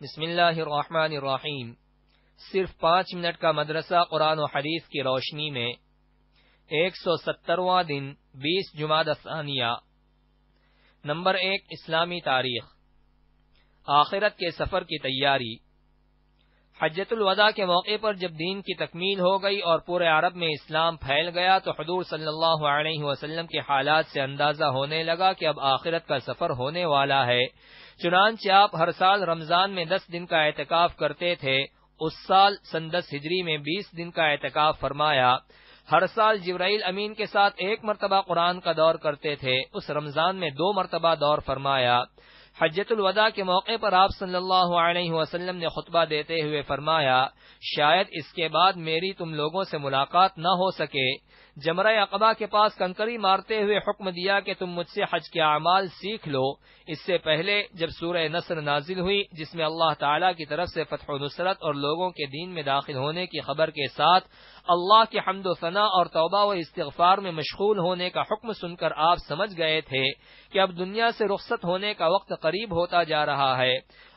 بسم اللہ الرحمن الرحیم۔ صرف 5 منٹ کا مدرسہ قرآن و حدیث کی روشنی میں 170واں دن 20 جمادی الثانیہ۔ نمبر 1، اسلامی تاریخ۔ آخرت کے سفر کی تیاری۔ حجۃ الوداع کے موقع پر جب دین کی تکمیل ہو گئی اور پورے عرب میں اسلام پھیل گیا تو حضور صلی اللہ علیہ وسلم کے حالات سے اندازہ ہونے لگا کہ اب آخرت کا سفر ہونے والا ہے۔ چنانچہ آپ ہر سال رمضان میں 10 دن کا اعتکاف کرتے تھے۔ اس سال سن 10 ہجری میں 20 دن کا اعتکاف فرمایا۔ ہر سال جبرائیل امین کے ساتھ 1 مرتبہ قرآن کا دور کرتے تھے۔ اس رمضان میں 2 مرتبہ دور فرمایا۔ حجۃ الوداع کے موقع پر آپ صلی اللہ علیہ وسلم نے خطبہ دیتے ہوئے فرمایا، شاید اس کے بعد میری تم لوگوں سے ملاقات نہ ہو سکے۔ جمرہ عقبہ کے پاس کنکری مارتے ہوئے حکم دیا کہ تم مجھ سے حج کے اعمال سیکھ لو۔ اس سے پہلے جب سورہ نصر نازل ہوئی جس میں اللہ تعالی کی طرف سے فتح و نصرت اور لوگوں کے دین میں داخل ہونے کی خبر کے ساتھ اللہ کی حمد و ثنا اور توبہ و استغفار میں مشغول ہونے کا حکم سن کر آپ سمجھ گئے تھے کہ اب دنیا سے رخصت ہونے کا وقت قریب ہوتا جا رہا ہے۔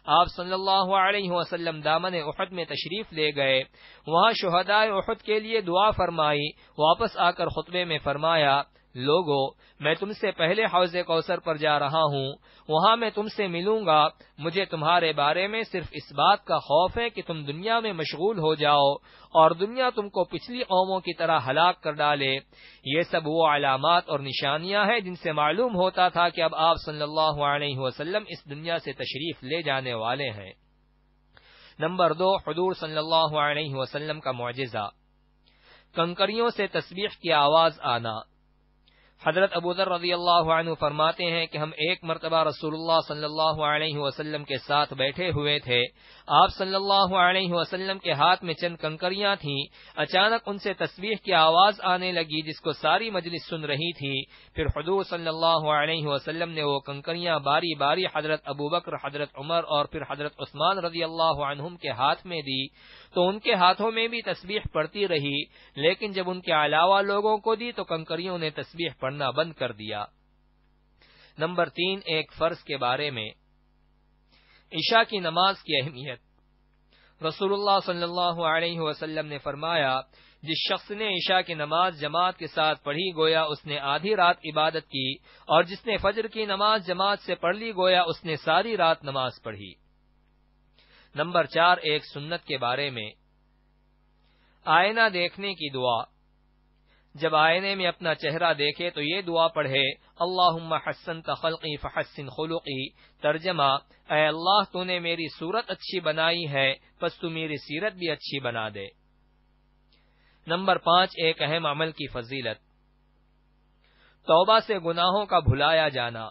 آپ صلی اللہ علیہ وسلم دامن احد میں تشریف لے گئے، وہاں شہدائے احد کے لیے دعا فرمائی۔ واپس آ کر خطبے میں فرمایا، لوگو، میں تم سے پہلے حوض کوثر پر جا رہا ہوں، وہاں میں تم سے ملوں گا۔ مجھے تمہارے بارے میں صرف اس بات کا خوف ہے کہ تم دنیا میں مشغول ہو جاؤ اور دنیا تم کو پچھلی قوموں کی طرح ہلاک کر ڈالے۔ یہ سب وہ علامات اور نشانیاں ہیں جن سے معلوم ہوتا تھا کہ اب آپ صلی اللہ علیہ وسلم اس دنیا سے تشریف لے جانے والے ہیں۔ نمبر 2، حضور صلی اللہ علیہ وسلم کا معجزہ۔ کنکریوں سے تسبیح کی آواز آنا۔ حضرت ابو ذر رضی اللہ عنہ فرماتے ہیں کہ ہم ایک مرتبہ رسول اللہ صلی اللہ علیہ وسلم کے ساتھ بیٹھے ہوئے تھے۔ آپ صلی اللہ علیہ وسلم کے ہاتھ میں چند کنکریاں تھیں۔ اچانک ان سے تسبیح کی آواز آنے لگی جس کو ساری مجلس سن رہی تھی۔ پھر حضور صلی اللہ علیہ وسلم نے وہ کنکریاں باری باری حضرت ابوبکر، حضرت عمر اور پھر حضرت عثمان رضی اللہ عنہم کے ہاتھ میں دی تو ان کے ہاتھوں میں بھی تسبیح پڑتی رہی، لیکن جب ان کے علاوہ لوگوں کو دی تو کنکریوں نے تسبیح پڑھنا بند کر دیا۔ نمبر 3، ایک فرض کے بارے میں۔ عشاء کی نماز کی اہمیت۔ رسول اللہ صلی اللہ علیہ وسلم نے فرمایا، جس شخص نے عشاء کی نماز جماعت کے ساتھ پڑھی گویا اس نے آدھی رات عبادت کی، اور جس نے فجر کی نماز جماعت سے پڑھ لی گویا اس نے ساری رات نماز پڑھی۔ نمبر 4، ایک سنت کے بارے میں۔ آئینہ دیکھنے کی دعا۔ جب آئینے میں اپنا چہرہ دیکھے تو یہ دعا پڑھے، اللہم حسنت خلقی فحسن خلقی۔ ترجمہ، اے اللہ تو نے میری صورت اچھی بنائی ہے پس تو میری سیرت بھی اچھی بنا دے۔ نمبر 5، ایک اہم عمل کی فضیلت۔ توبہ سے گناہوں کا بھلایا جانا۔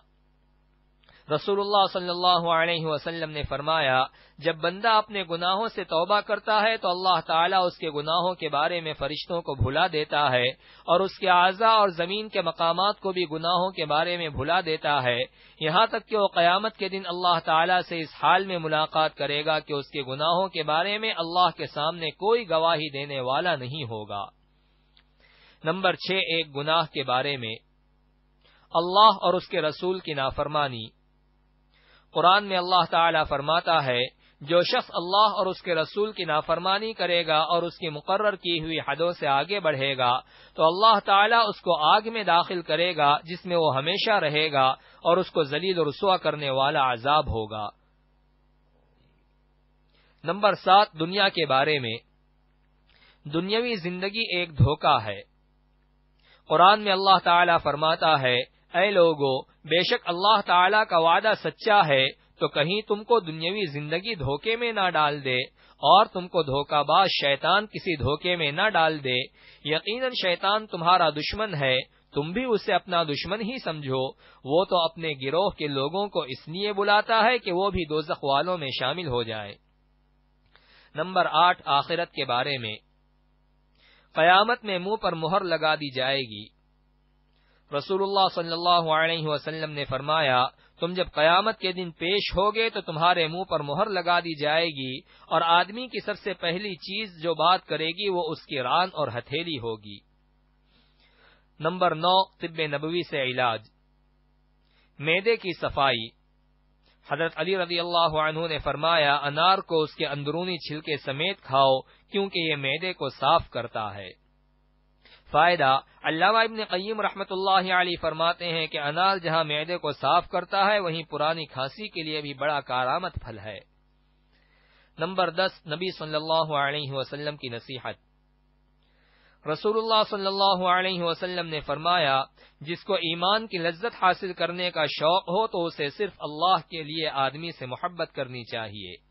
رسول اللہ صلی اللہ علیہ وسلم نے فرمایا، جب بندہ اپنے گناہوں سے توبہ کرتا ہے تو اللہ تعالیٰ اس کے گناہوں کے بارے میں فرشتوں کو بھلا دیتا ہے اور اس کے اعضاء اور زمین کے مقامات کو بھی گناہوں کے بارے میں بھلا دیتا ہے، یہاں تک کہ وہ قیامت کے دن اللہ تعالیٰ سے اس حال میں ملاقات کرے گا کہ اس کے گناہوں کے بارے میں اللہ کے سامنے کوئی گواہی دینے والا نہیں ہوگا۔ نمبر 6، ایک گناہ کے بارے میں۔ اللہ اور اس کے رسول کی نافرمانی۔ قرآن میں اللہ تعالیٰ فرماتا ہے، جو شخص اللہ اور اس کے رسول کی نافرمانی کرے گا اور اس کی مقرر کی ہوئی حدوں سے آگے بڑھے گا تو اللہ تعالیٰ اس کو آگ میں داخل کرے گا جس میں وہ ہمیشہ رہے گا اور اس کو ذلیل و رسوا کرنے والا عذاب ہوگا۔ نمبر 7، دنیا کے بارے میں۔ دنیاوی زندگی ایک دھوکہ ہے۔ قرآن میں اللہ تعالیٰ فرماتا ہے، اے لوگو، بے شک اللہ تعالیٰ کا وعدہ سچا ہے تو کہیں تم کو دنیاوی زندگی دھوکے میں نہ ڈال دے اور تم کو دھوکہ باز شیطان کسی دھوکے میں نہ ڈال دے۔ یقیناً شیطان تمہارا دشمن ہے، تم بھی اسے اپنا دشمن ہی سمجھو۔ وہ تو اپنے گروہ کے لوگوں کو اس لیے بلاتا ہے کہ وہ بھی دوزخ والوں میں شامل ہو جائے۔ نمبر 8، آخرت کے بارے میں۔ قیامت میں منہ پر مہر لگا دی جائے گی۔ رسول اللہ صلی اللہ علیہ وسلم نے فرمایا، تم جب قیامت کے دن پیش ہوگے تو تمہارے منہ پر مہر لگا دی جائے گی اور آدمی کی سب سے پہلی چیز جو بات کرے گی وہ اس کی ران اور ہتھیلی ہوگی۔ نمبر 9، طب نبوی سے علاج۔ معدے کی صفائی۔ حضرت علی رضی اللہ عنہ نے فرمایا انار کو اس کے اندرونی چھلکے سمیت کھاؤ کیونکہ یہ معدے کو صاف کرتا ہے۔ فائدہ، علامہ ابن قیم رحمۃ اللہ علیہ فرماتے ہیں کہ انار جہاں معدے کو صاف کرتا ہے وہیں پرانی کھانسی کے لیے بھی بڑا کارآمد پھل ہے۔ نمبر 10، نبی صلی اللہ علیہ وسلم کی نصیحت۔ رسول اللہ صلی اللہ علیہ وسلم نے فرمایا جس کو ایمان کی لذت حاصل کرنے کا شوق ہو تو اسے صرف اللہ کے لیے آدمی سے محبت کرنی چاہیے۔